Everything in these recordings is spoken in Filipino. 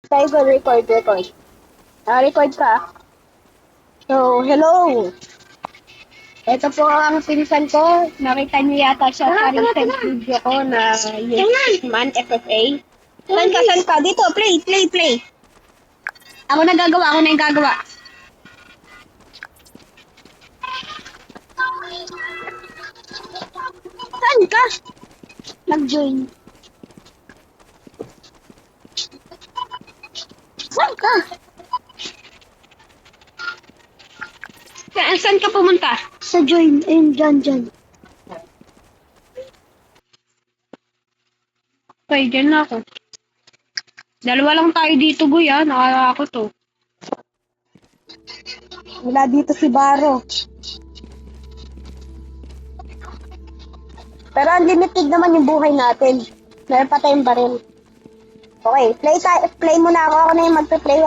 Tayo ko, record. Record ka. So, hello. Ito po ang pinsan ko. Nakita niyo yata siya sa recent video ko na Yes Man FFA. Saan ka? Dito, play. Ako na yung gagawa. Saan ka? Nag-join. Saan ka? Saan ka pumunta? Sa join. Ayun, dyan. Okay, dyan na ako. Dalawa lang tayo dito, Guy, ah. Nakakakot to. Wala dito si Baro. Pero unlimited naman yung buhay natin. Meron pa tayong baril. Okay, play muna ako. Ako na yung magpe-play.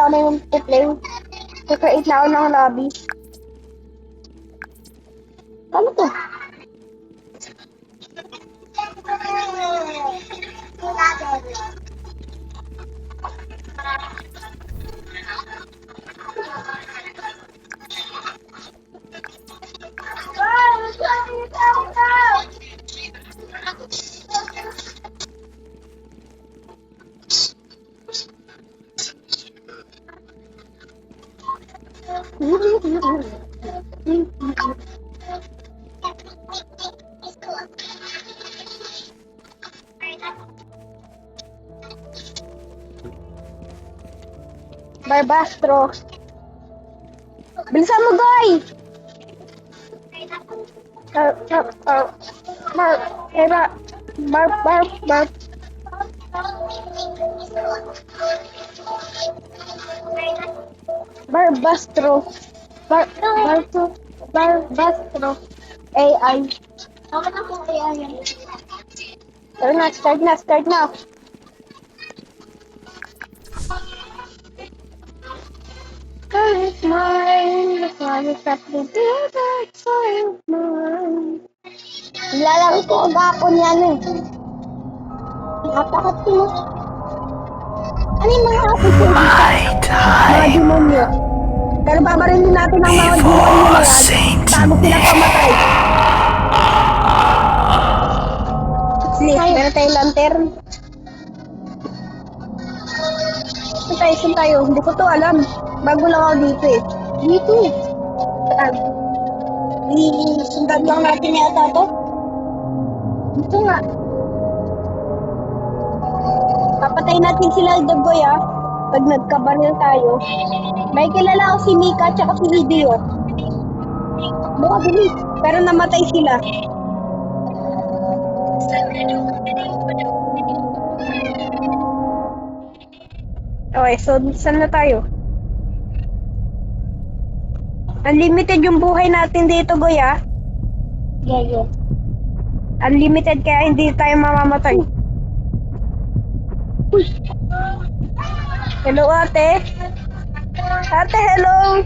Create na ako ng lobby. Ano to? Barbastro. Bilisan mo, Goy! Barbastro. Barbastro. AI. Ako na po AI yan. Start na. It's mine. That's why it's up to do that. So it's mine. Nilalaro ko agapon yan eh. Natakot ko. Ano yung mga hapon ko? Mga demonyo. Pero babarilin natin ang mga demonyo na yan. Bago sila pamatay. Please, meron tayong lantern. Saan tayo? Hindi ko to alam. Bago lang ako dito eh. Dito eh. Sundan lang natin yata to. Dito nga. Papatay natin sila Dagoy ah. Pag nagkabaril tayo. May kilala ko si Mika at si Hideo. Buka bilis. Pero namatay sila. Okay, so saan na tayo? Unlimited yung buhay natin dito, Goy, ah. Yeah. Unlimited kaya hindi tayo mamamatay. Uy. Hello, ate. Ate, hello.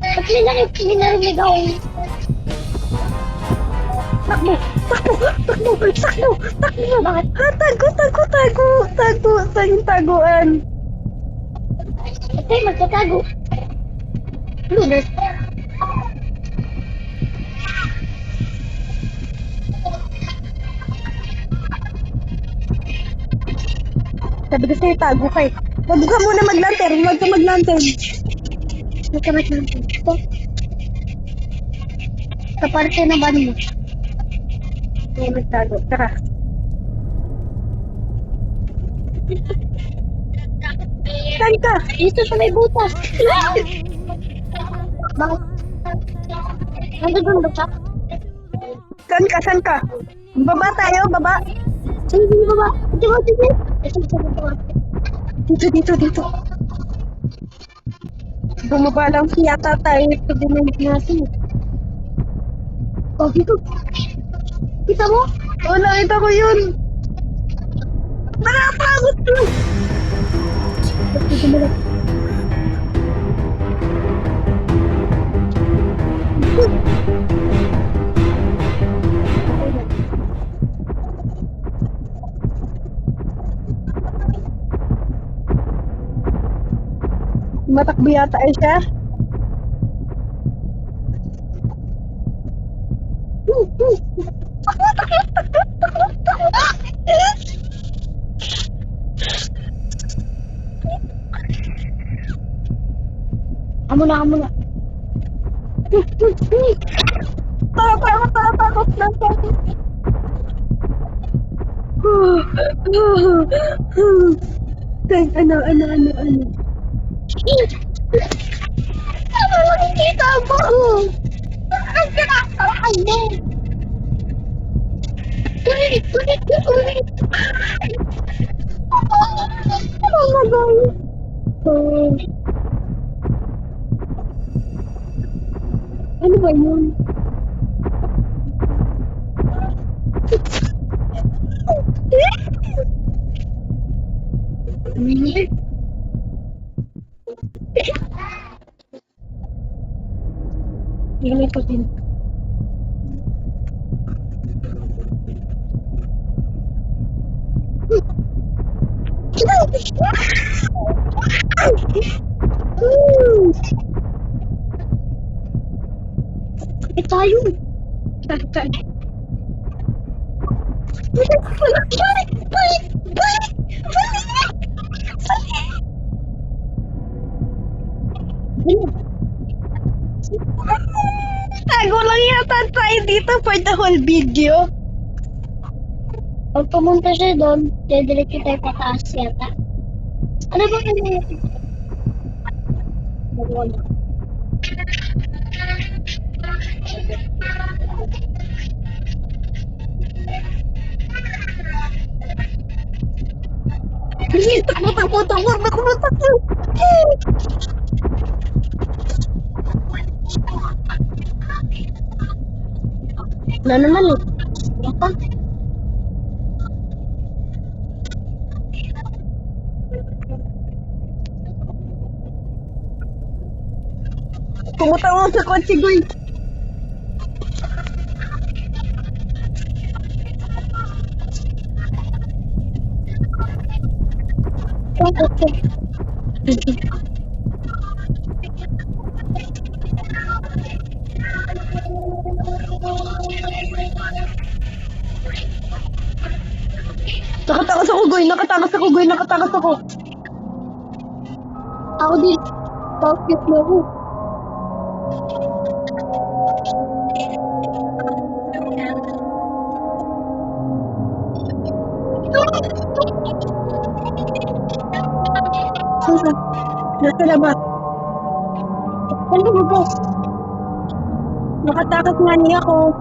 Ba't may narinig ako? Takbo. Bakit? Tago. Saan yung taguan? Ate, magtatago. Lunas. Sabi ko sa'yo, tago ka eh. Huwag ka muna mag-lantern. Huwag ka mag-lantern. Sa parte na ba niyo? May magtago. Tara. Saan ka? Dito sa may butas. Bakit? Nandun ba siya? Saan ka? Baba tayo, baba. Sige, baba. Dito. Bumaba lang yata tayo sa dinamit natin. Oh, dito. Kita mo? Oo, nakita ko yun. Nakapagod ko. Matakbo yata eh siya. Amo na, amo na. Takot na. Ano? Ano nakikita mo? Ang kinakabahan mo. Ulit. Oh my God. Ano ba yun? Tingnan ko din. Tayo. Tago lang yata tayo dito for the whole video. Pag pumunta siya doon, diretso tayo pataas yata. Ano ba ano yun? Wala. Takbo. Wala naman eh. Apa? Tumutawag sa kotse, Goy. Nakatakas ako. Ako din. Bakit na ako? Nasa labas. Ano mo po? Nakatakas nga niya ako.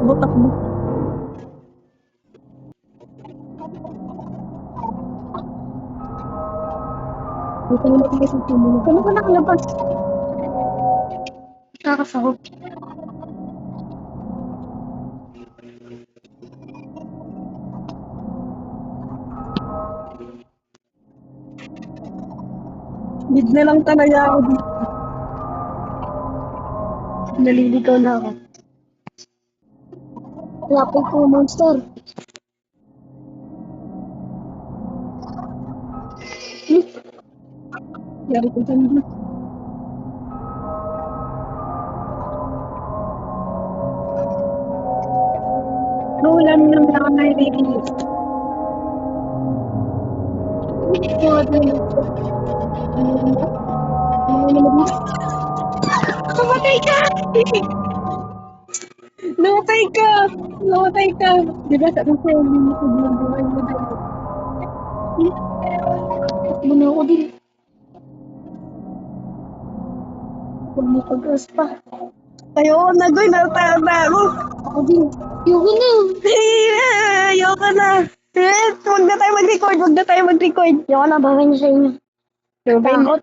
Takbo. Dito naman tayo sa tumulong. Kano ka nakalabas? Nakakasahog. Mid na lang talaga ako dito. Naliligaw na ako. Lapit po, monster. Yari ko dyan dito. Wala naman ako naririnig. Namatay ka! Namatay ka! Di ba sabi ko, hindi mo ko bilang buhay mo dahil. Muna ako din. Huwag mo pag-gas pa. Ayoko na, Goy. Natatawa na ako. Ako din. Ayoko na. Huwag na tayo mag-record. Ayoko na, bagay na sa inyo. Takot.